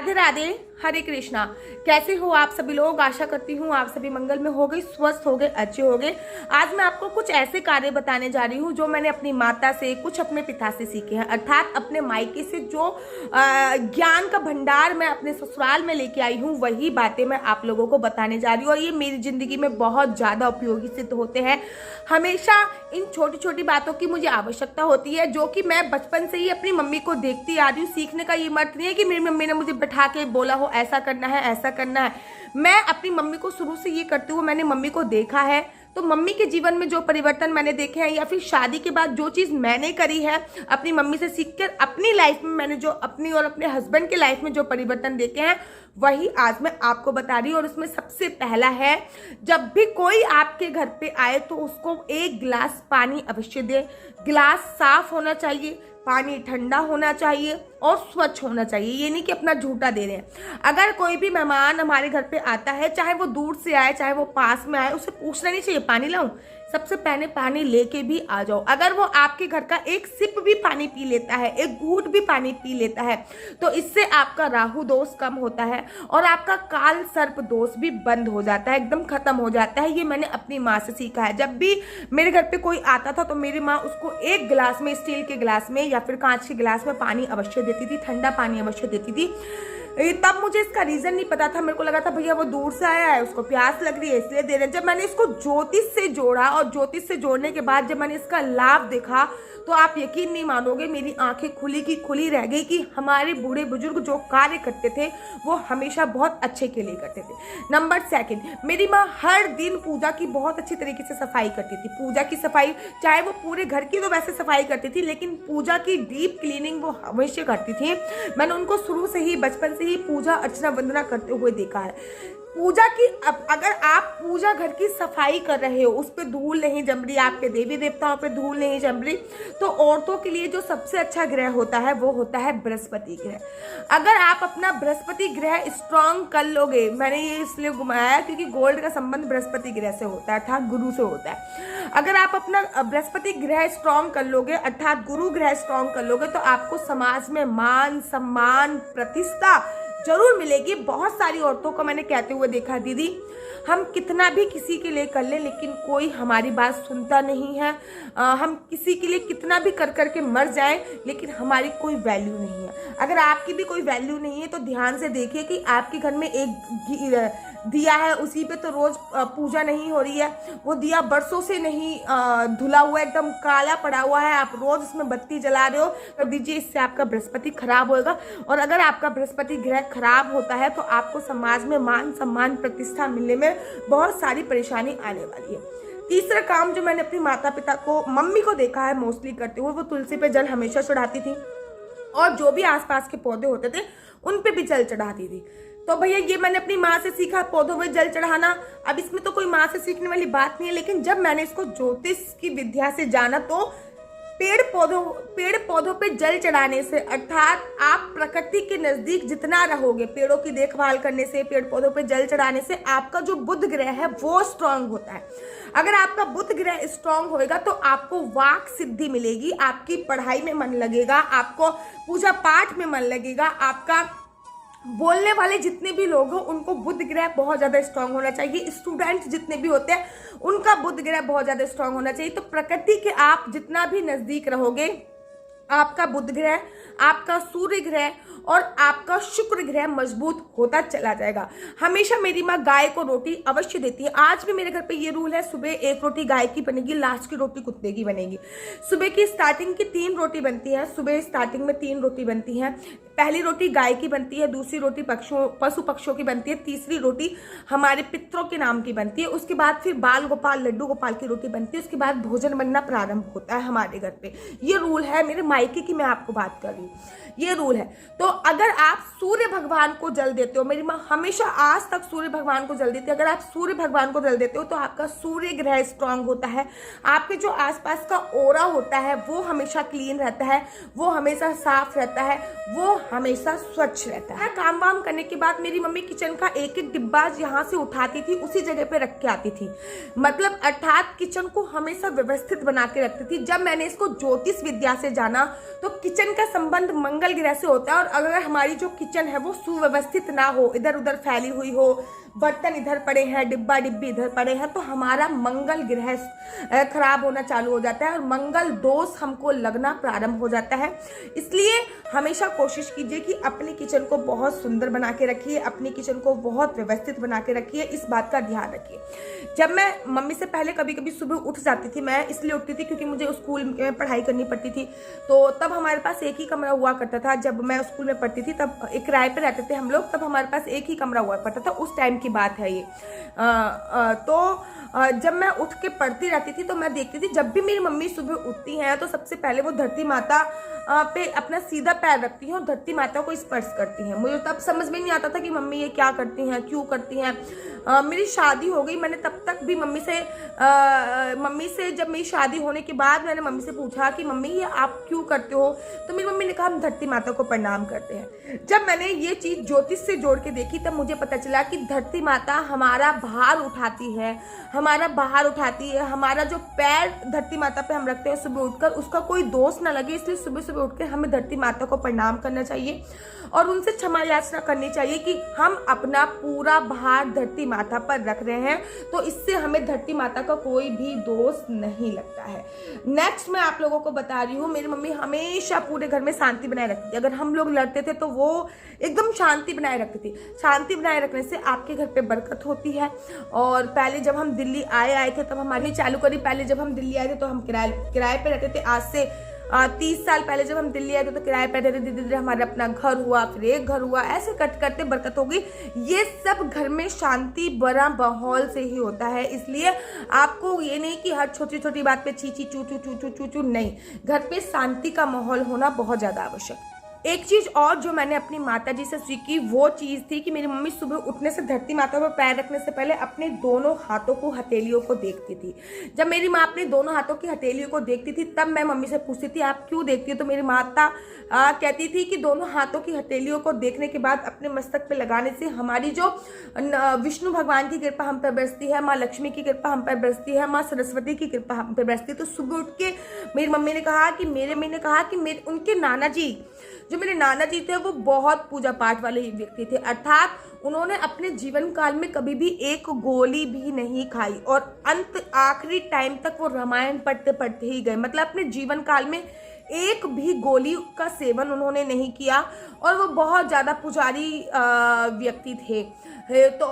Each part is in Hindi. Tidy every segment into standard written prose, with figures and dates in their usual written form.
राधे राधे, हरे कृष्णा। कैसे हो आप सभी लोग? आशा करती हूँ आप सभी मंगल में हो गए, स्वस्थ हो गए, अच्छे हो गए। आज मैं आपको कुछ ऐसे कार्य बताने जा रही हूँ जो मैंने अपनी माता से, कुछ अपने पिता से सीखे हैं, अर्थात अपने मायके से जो ज्ञान का भंडार मैं अपने ससुराल में लेके आई हूँ, वही बातें मैं आप लोगों को बताने जा रही हूँ। और ये मेरी जिंदगी में बहुत ज़्यादा उपयोगी सिद्ध होते हैं। हमेशा इन छोटी छोटी बातों की मुझे आवश्यकता होती है, जो कि मैं बचपन से ही अपनी मम्मी को देखती आ रही हूँ। सीखने का ये मत नहीं है कि मेरी मम्मी ने मुझे बैठा के बोला हो ऐसा करना है, ऐसा करना है। मैं अपनी मम्मी को शुरू से ये करती हूँ, मैंने मम्मी को देखा है, तो मम्मी के जीवन में जो परिवर्तन मैंने देखे हैं, या फिर शादी के बाद जो चीज़ मैंने करी है अपनी मम्मी से सीखकर अपनी लाइफ में, मैंने जो अपनी और अपने हस्बैंड के लाइफ में जो परिवर्तन देखे हैं, वही आज मैं आपको बता रही हूँ। और उसमें सबसे पहला है, जब भी कोई आपके घर पे आए तो उसको एक गिलास पानी अवश्य दे। गिलास साफ होना चाहिए, पानी ठंडा होना चाहिए और स्वच्छ होना चाहिए। ये नहीं कि अपना झूठा दे रहे हैं। अगर कोई भी मेहमान हमारे घर पे आता है, चाहे वो दूर से आए चाहे वो पास में आए, उसे पूछना नहीं चाहिए पानी लाऊं। सबसे पहले पानी लेके भी आ जाओ। अगर वो आपके घर का एक सिप भी पानी पी लेता है, एक घूंट भी पानी पी लेता है, तो इससे आपका राहु दोष कम होता है और आपका काल सर्प दोष भी बंद हो जाता है, एकदम खत्म हो जाता है। ये मैंने अपनी माँ से सीखा है। जब भी मेरे घर पे कोई आता था तो मेरी माँ उसको एक गिलास में, स्टील के गिलास में या फिर कांच के गिलास में पानी अवश्य देती थी, ठंडा पानी अवश्य देती थी। तब मुझे इसका रीजन नहीं पता था। मेरे को लगा था भैया वो दूर से आया है, उसको प्यास लग रही है इसलिए दे रहे हैं। जब मैंने इसको ज्योतिष से जोड़ा और ज्योतिष से जोड़ने के बाद जब मैंने इसका लाभ देखा, तो आप यकीन नहीं मानोगे, मेरी आंखें खुली की खुली रह गई कि हमारे बूढ़े बुजुर्ग जो कार्य करते थे वो हमेशा बहुत अच्छे के लिए करते थे। नंबर 2, मेरी माँ हर दिन पूजा की बहुत अच्छी तरीके से सफाई करती थी। पूजा की सफाई, चाहे वो पूरे घर की तो वैसे सफाई करती थी, लेकिन पूजा की डीप क्लीनिंग वो हमेशा करती थी। मैंने उनको शुरू से ही, बचपन से ही पूजा अर्चना वंदना करते हुए देखा है। पूजा की, अब अगर आप पूजा घर की सफाई कर रहे हो, उस पर धूल नहीं जम रही, आपके देवी देवताओं पे धूल नहीं जम रही, तो औरतों के लिए जो सबसे अच्छा ग्रह होता है वो होता है बृहस्पति ग्रह। अगर आप अपना बृहस्पति ग्रह स्ट्रांग कर लोगे, मैंने ये इसलिए घुमाया क्योंकि गोल्ड का संबंध बृहस्पति ग्रह से होता है, अर्थात गुरु से होता है। अगर आप अपना बृहस्पति ग्रह स्ट्रांग कर लोगे, अर्थात गुरु ग्रह स्ट्रांग कर लोगे, तो आपको समाज में मान सम्मान प्रतिष्ठा जरूर मिलेगी। बहुत सारी औरतों को मैंने कहते हुए देखा, दीदी हम कितना भी किसी के लिए कर लें लेकिन कोई हमारी बात सुनता नहीं है। हम किसी के लिए कितना भी कर करके मर जाएं लेकिन हमारी कोई वैल्यू नहीं है। अगर आपकी भी कोई वैल्यू नहीं है तो ध्यान से देखिए कि आपके घर में एक दिया है, उसी पे तो रोज पूजा नहीं हो रही है। वो दिया बरसों से नहीं धुला हुआ, एकदम काला पड़ा हुआ है, आप रोज उसमें बत्ती जला रहे हो, कर दीजिए। इससे आपका बृहस्पति खराब होगा। और अगर आपका बृहस्पति ग्रह खराब होता है तो आपको समाज में मान सम्मान प्रतिष्ठा मिलने में बहुत सारी परेशानी आने वाली है। तीसरा काम जो मैंने अपनी माता पिता को, मम्मी को देखा है मोस्टली करते हुए, वो तुलसी पे जल हमेशा चढ़ाती थी और जो भी आसपास के पौधे होते थे उन पे भी जल चढ़ाती थी। तो भैया ये मैंने अपनी माँ से सीखा, पौधों में जल चढ़ाना। अब इसमें तो कोई माँ से सीखने वाली बात नहीं है, लेकिन जब मैंने इसको ज्योतिष की विद्या से जाना तो पेड़ पौधों पे जल चढ़ाने से, अर्थात आप प्रकृति के नजदीक जितना रहोगे, पेड़ों की देखभाल करने से, पेड़ पौधों पे जल चढ़ाने से आपका जो बुध ग्रह है वो स्ट्रांग होता है। अगर आपका बुध ग्रह स्ट्रांग होएगा तो आपको वाक सिद्धि मिलेगी, आपकी पढ़ाई में मन लगेगा, आपको पूजा पाठ में मन लगेगा। आपका बोलने वाले जितने भी लोग हो उनको बुध ग्रह बहुत ज्यादा स्ट्रांग होना चाहिए। स्टूडेंट जितने भी होते हैं उनका बुध ग्रह बहुत ज्यादा स्ट्रांग होना चाहिए। तो प्रकृति के आप जितना भी नजदीक रहोगे, आपका बुध ग्रह, आपका सूर्य ग्रह और आपका शुक्र ग्रह मजबूत होता चला जाएगा। हमेशा मेरी माँ गाय को रोटी अवश्य देती है। आज भी मेरे घर पे ये रूल है, सुबह एक रोटी गाय की बनेगी, लास्ट की रोटी कुत्ते की बनेगी। सुबह की स्टार्टिंग की 3 रोटी बनती है, सुबह स्टार्टिंग में 3 रोटी बनती है। पहली रोटी गाय की बनती है, दूसरी रोटी पशु पक्षियों की बनती है, तीसरी रोटी हमारे पितरों के नाम की बनती है। उसके बाद फिर बाल गोपाल लड्डू गोपाल की रोटी बनती है। उसके बाद भोजन बनना प्रारंभ होता है हमारे घर पे। ये रूल है मेरे मायके की, मैं आपको बात कर रही हूँ, ये रूल है। तो अगर आप सूर्य भगवान को जल देते हो, मेरी माँ हमेशा आज तक सूर्य भगवान को जल देती है, अगर आप सूर्य भगवान को जल देते हो तो आपका सूर्य ग्रह स्ट्रांग होता है। आपके जो आसपास का ओरा होता है वो हमेशा क्लीन रहता है, वो हमेशा साफ रहता है, वो हमेशा स्वच्छ रहता है। काम वाम करने के बाद मेरी मम्मी किचन का एक एक डिब्बा यहाँ से उठाती थी, उसी जगह पे रख के आती थी, मतलब अर्थात किचन को हमेशा व्यवस्थित बना के रखती थी। जब मैंने इसको ज्योतिष विद्या से जाना तो किचन का संबंध संबंध मंगल ग्रह से होता है। और अगर हमारी जो किचन है वो सुव्यवस्थित ना हो, इधर उधर फैली हुई हो, बर्तन इधर पड़े हैं, डिब्बा डिब्बी इधर पड़े हैं, तो हमारा मंगल ग्रह खराब होना चालू हो जाता है और मंगल दोष हमको लगना प्रारंभ हो जाता है। इसलिए हमेशा कोशिश कीजिए कि अपनी किचन को बहुत सुंदर बना के रखिए, अपनी किचन को बहुत व्यवस्थित बना के रखिए, इस बात का ध्यान रखिए। जब मैं मम्मी से पहले कभी कभी सुबह उठ जाती थी, मैं इसलिए उठती थी क्योंकि मुझे स्कूल में पढ़ाई करनी पड़ती थी, तो तब हमारे पास एक ही कमरा हुआ करता था। जब मैं स्कूल में पढ़ती थी तब एक किराए पे रहते थे हम लोग, तब हमारे पास एक ही कमरा हुआ करता था, उस टाइम की बात है ये। जब मैं उठ के पढ़ती रहती थी तो मैं देखती थी जब भी मेरी मम्मी सुबह उठती हैं तो सबसे पहले वो धरती माता पे अपना सीधा पैर रखती हैं और धरती माता को स्पर्श करती हैं। मुझे तब समझ में नहीं आता था कि मम्मी ये क्या करती हैं, क्यों करती हैं। मेरी शादी हो गई, मैंने तब तक भी मम्मी से जब मेरी शादी होने के बाद मैंने मम्मी से पूछा कि मम्मी ये आप क्यों करते हो, तो मेरी मम्मी ने कहा हम धरती माता को प्रणाम करते हैं। जब मैंने ये चीज़ ज्योतिष से जोड़ के देखी तब मुझे पता चला कि धरती माता हमारा भार उठाती है, हमारा जो पैर धरती माता पे हम रखते हैं सुबह उठकर, उसका कोई दोष ना लगे, इसलिए सुबह सुबह उठकर हमें धरती माता को प्रणाम करना चाहिए और उनसे क्षमा याचना करनी चाहिए कि हम अपना पूरा भार धरती माता पर रख रहे हैं, तो इससे हमें धरती माता का कोई भी दोष नहीं लगता है। नेक्स्ट मैं आप लोगों को बता रही हूँ, मेरी मम्मी हमेशा पूरे घर में शांति बनाए रखती थी। अगर हम लोग लड़ते थे तो वो एकदम शांति बनाए रखती थी। शांति बनाए रखने से आपके घर पे बरकत होती है। और पहले जब हम दिल्ली आए थे तब हमारी चालू करी, पहले जब हम दिल्ली आए थे तो हम किराए पे रहते थे। आज से 30 साल पहले जब हम दिल्ली आए थे तो किराए पे रहते थे, धीरे धीरे हमारा अपना घर हुआ, फिर एक घर हुआ, ऐसे करते बरकत हो गई। ये सब घर में शांति बड़ा माहौल से ही होता है। इसलिए आपको ये नहीं कि हर छोटी छोटी बात पे ची ची चू चू चू चू चू चू, नहीं, घर पे शांति का माहौल होना बहुत ज्यादा आवश्यक है। एक चीज और जो मैंने अपनी माता जी से सीखी वो चीज थी कि मेरी मम्मी सुबह उठने से धरती माता पर पैर रखने से पहले अपने दोनों हाथों को हथेलियों को देखती थी। जब मेरी माँ अपने दोनों हाथों की हथेलियों को देखती थी तब मैं मम्मी से पूछती थी आप क्यों देखती हो, तो मेरी माता कहती थी कि दोनों हाथों की हथेलियों को देखने के बाद अपने मस्तक पे लगाने से हमारी जो विष्णु भगवान की कृपा हम पर बरसती है, माँ लक्ष्मी की कृपा हम पर बरसती है, माँ सरस्वती की कृपा हम पर बरसती है। तो सुबह उठ के मेरी मम्मी ने कहा कि उनके नाना जी, जो मेरे नाना जी थे, वो बहुत पूजा पाठ वाले व्यक्ति थे, अर्थात उन्होंने अपने जीवन काल में कभी भी एक गोली भी नहीं खाई और अंत आखिरी टाइम तक वो रामायण पढ़ते ही गए। मतलब अपने जीवन काल में एक भी गोली का सेवन उन्होंने नहीं किया और वो बहुत ज़्यादा पुजारी व्यक्ति थे। तो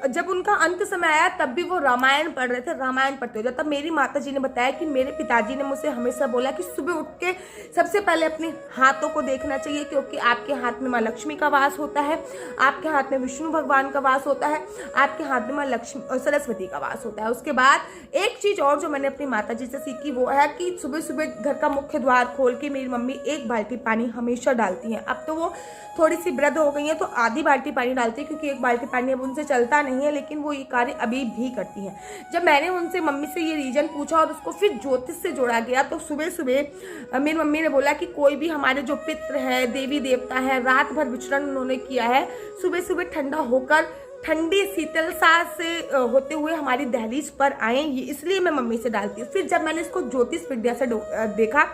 जब उनका अंत समय आया तब भी वो रामायण पढ़ रहे थे, रामायण पढ़ते हुए। तब मेरी माता जी ने बताया कि मेरे पिताजी ने मुझसे हमेशा बोला कि सुबह उठ के सबसे पहले अपने हाथों को देखना चाहिए, क्योंकि आपके हाथ में माँ लक्ष्मी का वास होता है, आपके हाथ में विष्णु भगवान का वास होता है, आपके हाथ में माँ लक्ष्मी सरस्वती का वास होता है। उसके बाद एक चीज़ और जो मैंने अपनी माता जी से सीखी वो है कि सुबह सुबह घर का मुख्य द्वार खोल के मेरी मम्मी 1 बाल्टी पानी हमेशा डालती हैं। अब तो वो थोड़ी सी वृद्ध हो गई है तो आधी बाल्टी पानी डालती है, क्योंकि 1 बाल्टी पानी अब उनसे चलता नहीं है, लेकिन वो ये कार्य अभी भी करती हैं। जब मैंने उनसे मम्मी से ये रीजन पूछा और उसको फिर ज्योतिष से जोड़ा गया तो सुबह सुबह मेरी मम्मी ने बोला कि कोई भी हमारे जो पितृ है, देवी देवता है, रात भर विचरण उन्होंने किया है, सुबह सुबह ठंडा होकर ठंडी शीतलता से होते हुए हमारी दहलीज पर आए, ये इसलिए मैं मम्मी से डालती हूँ। फिर जब मैंने इसको ज्योतिष विद्या से देखा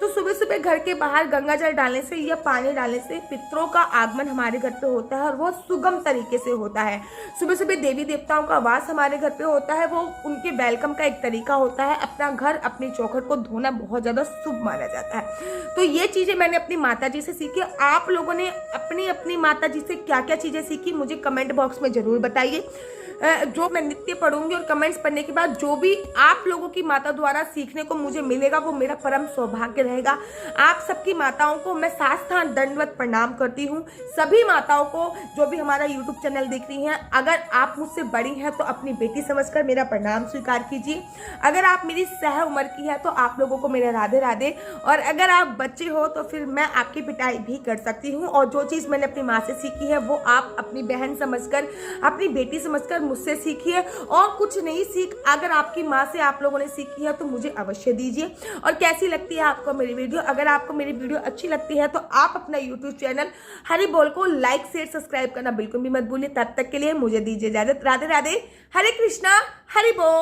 तो सुबह सुबह घर के बाहर गंगा जल डालने से या पानी डालने से पितरों का आगमन हमारे घर पे होता है और वो सुगम तरीके से होता है। सुबह सुबह देवी देवताओं का वास हमारे घर पे होता है, वो उनके वेलकम का एक तरीका होता है। अपना घर, अपनी चौखट को धोना बहुत ज़्यादा शुभ माना जाता है। तो ये चीज़ें मैंने अपनी माता जी से सीखी। आप लोगों ने अपनी माता जी से क्या क्या चीज़ें सीखी मुझे कमेंट बॉक्स में ज़रूर बताइए। जो मैं नित्य पढ़ूंगी और कमेंट्स पढ़ने के बाद जो भी आप लोगों की माता द्वारा सीखने को मुझे मिलेगा वो मेरा परम सौभाग्य रहेगा। आप सबकी माताओं को मैं साष्टांग दंडवत प्रणाम करती हूँ। सभी माताओं को जो भी हमारा यूट्यूब चैनल देख रही हैं, अगर आप मुझसे बड़ी हैं तो अपनी बेटी समझकर मेरा प्रणाम स्वीकार कीजिए। अगर आप मेरी सह उम्र की है तो आप लोगों को मेरा राधे राधे। और अगर आप बच्चे हो तो फिर मैं आपकी पिटाई भी कर सकती हूँ। और जो चीज़ मैंने अपनी माँ से सीखी है वो आप अपनी बहन समझकर, अपनी बेटी समझकर मुझसे सीखिए। और कुछ नई सीख अगर आपकी माँ से आप लोगों ने सीखी है तो मुझे अवश्य दीजिए। और कैसी लगती है आपको मेरी वीडियो? अगर आपको मेरी वीडियो अच्छी लगती है तो आप अपना यूट्यूब चैनल हरि बोल को लाइक शेयर सब्सक्राइब करना बिल्कुल भी मत भूलिए। तब तक के लिए मुझे दीजिए इजाजत। राधे राधे, हरे कृष्णा, हरि बोल।